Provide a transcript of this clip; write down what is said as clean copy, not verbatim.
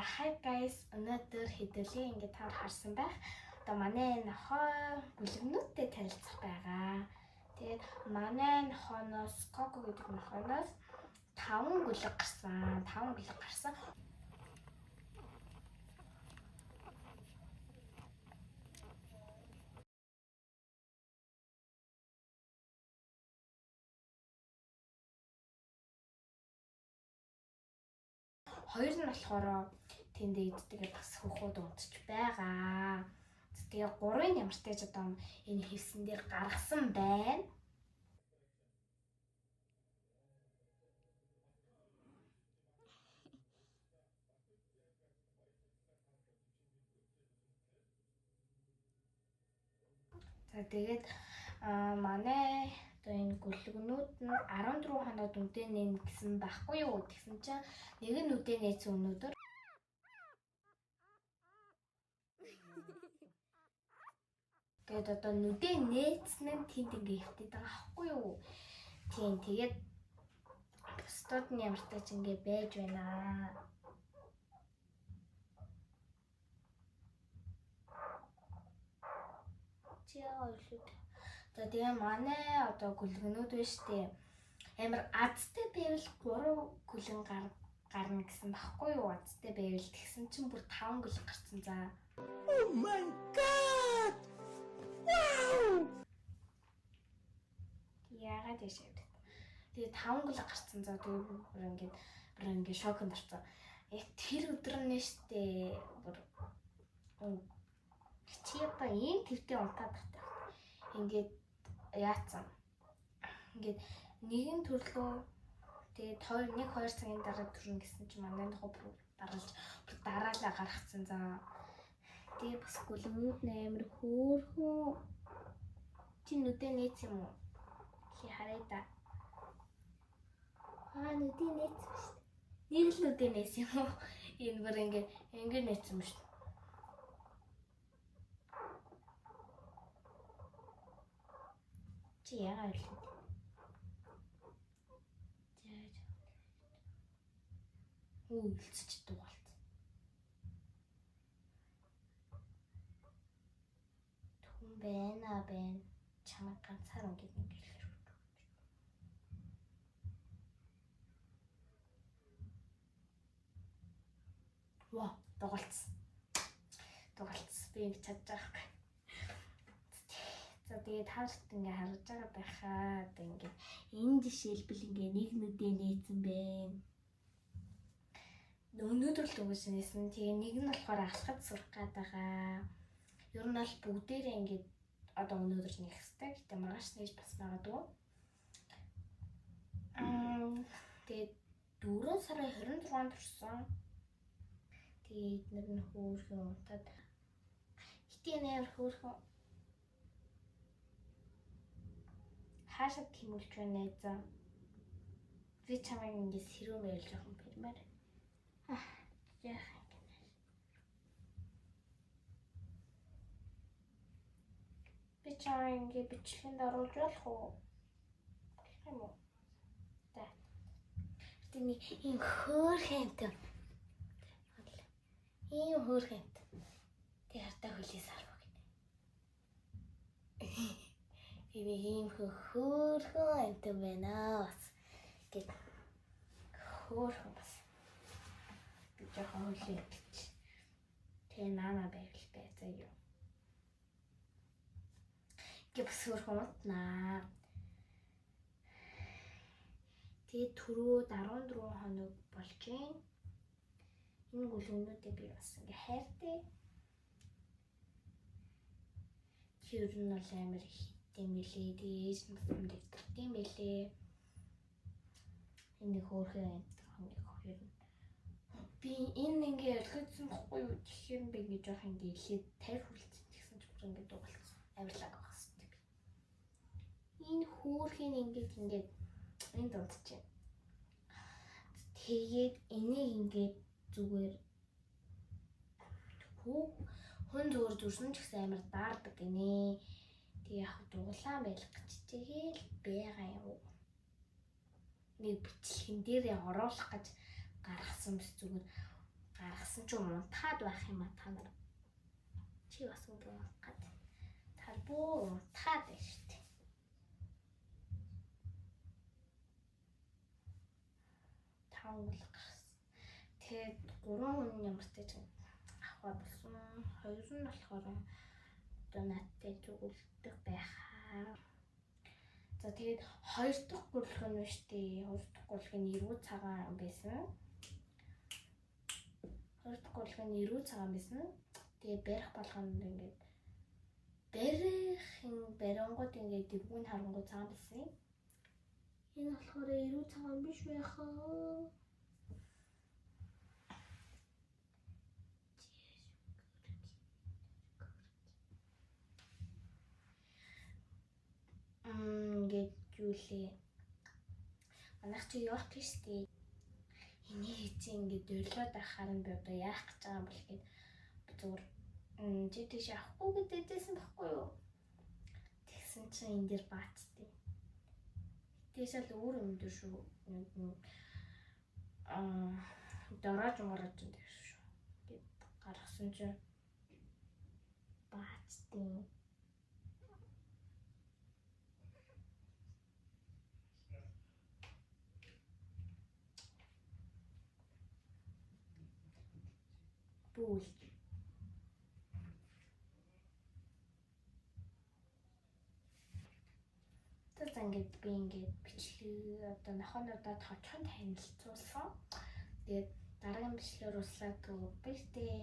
Hi guys, өнөөдөр хэдүүлээ ингээд таар харсан байх. Одоо манай нохой бүлэгнүүдтэй танилцах байгаа. Тэгээд манай нохоноос Коко гэдэг нохоноос 5 бүлэг гарсан. Хоёр нь болохоор тэнд иддэг бас хөхүүд унтж байгаа. Тэгээ 3-ын ямар ч тааж одоо энэ хэвсэн дээр гаргасан байна. За тэгээд манай одоо энэ гүлгнүүд нь 14 хоноод үдээ нээн гэсэн байхгүй юу? Тэгсэн чинь нэг нь үдээ нээсэн өнөөдөр. Гэт одоо нүдээ нээсэн нь тэнд ингээ хөвтөд байгаа байхгүй юу? Тийм тэгээд бусдууд нь ямар тач ингээ байж байна. За тэгээ манай одоо гүлгнүүд байна штэ. Амар азтай байвал 3 гүлэн гарна гэсэн баггүй юу? Азтай байвал тэгсэн чинь бүр 5 гүлэн гарсан за. Oh my god. Wow. Яагаад яшээ. Тэгээ 5 гүлэн гарсан за тэгээ бүр ингээд шоконд орсон. Яг тэр өдөр нь штэ бүр чи япа ийм твтэй унтаад тахтай. Ингээд яатсан. Ингээд нэгэн төрлөө тэгээд 1-2 цагийн дараа төрнө гэсэн чинь манай нохоо дараалал гаргацсан за. Тэгээд бас гүлгнүүд амар хөөрхөн. Чи нүдээ нээц юм уу? Чи хараа да. Нүдээ нээсэн шүү дээ. Нэг л нүдээ нээсэн юм уу? Энэ бүр ингээд нээсэн шүү дээ. Чи яагаад л үлцэж дугаалт. Түн байна. Чамайг ганцаар ингээд хэлэх. Ваа, дугаалцсан. Би ингэ чадж байгаа. За тэгээд хаарт ингээ харж байгаа байхаа. Одоо ингээ энэ жишээлбэл ингээ нэг нүдээ нээсэн байна. Өнөөдөр л үгүйс нээсэн. Тэгээ нэг нь болохоор алхаж сурах гээд байгаа. Ер нь бол бүгдээрээ ингээ одоо өнөөдөр нээх хэвээр. Гэтэ маргааш нээж бас магадгүй. Тэгээд 4 сарын 26-нд төрсөн. Тэгээд эднэр нь хөөрхөн унтаад. Хитийн нээр хөөрхөн. Хаашаа тэмүүлж байна за. Би чамайг ингэ сэрүүн байлж байгаа юм баймаар. Яах юм. Би чамайг ингэ бичлэгэнд оруулж болох уу? Болох юм уу? За. Тэний ийм хөөрхөнтэй. Ийм хөөрхөнтэй. Тэг хартаа хөлөөс харах гинэ. Би ийм хөөрхөн амтай байна бас. Гэт хөөрхөн бас. Би жоохон хөлөө гэж. Тэгээ наана байвал бай заяа. Гэвч бас хөөрхөн утнаа. Тэгээ түрүү 14 хоног болж байна. Энэ гүлгнүүдээ би бас ингээ хайртай. Тэр нь бол амар их тэмэлээ дээж нас мэдэрдэм байлээ. Энэ хөөрхөн хоёр нь. Би энэ ингээ өлгөцсөн бохгүй юу? Тэгэхээр би ингээ жоох ингээ илээд тайр хүлцэн гэсэн ч бүр ингээ дугалцсан. Авирлаг байх хэвчээ би. Энэ хөөрхөн ингээ энд унтж байна. Тэгээд энийг ингээ зүгээр хүн зүгээр зүрсэн ч гэсэн амар даардаг гинэ. Тэг яг дуулаан байлах гэж тэгэл байгаа юм. Нэг бичлэгэн дээрээ оруулах гэж гаргасан биш зүгээр гаргасан ч унтаад байх юм а та нар. Чи бас өөр унтаад. Та бүр унтаад байна шүү дээ. Тав бол гарсан. Тэгээд 3 хүн ямар ч гэж авах болсон. 2 нь болохоор одоо надтай зүгэлдэг байхаа. За тэгээд 2 дахь гурилга нь биш дээ. 2 дахь гурилга нь эрүү цагаан байсан. 2 дахь гурилга нь эрүү цагаан байсан. Тэгээд барих болгонд ингээд барихын барингууд ингээд дэвгүүн харангуй цагаан байсан. Энэ болохоор эрүү цагаан биш байхаа. Ингээд юу лээ. Манайх чи Йорк штий. Энийг чи ингээд өрлөөд ахаар нь би одоо яах гэж байгаа юм бол гээд зүгээр чи тийш авахгүй гэдээсэн байхгүй юу? Тэгсэн чинь энэ дэр баацтай. Тийшэл өөр юм дээр шүү. Дорож морож энэ дээр шүү. Гээд гаргасан чинь баацтай. Бүүл. Тэгээс ингээд би ингээд бичлэг одоо нохонуудад тоочхон танилцуулсан. Тэгээд дараагийн бичлэгээр услаад би тээ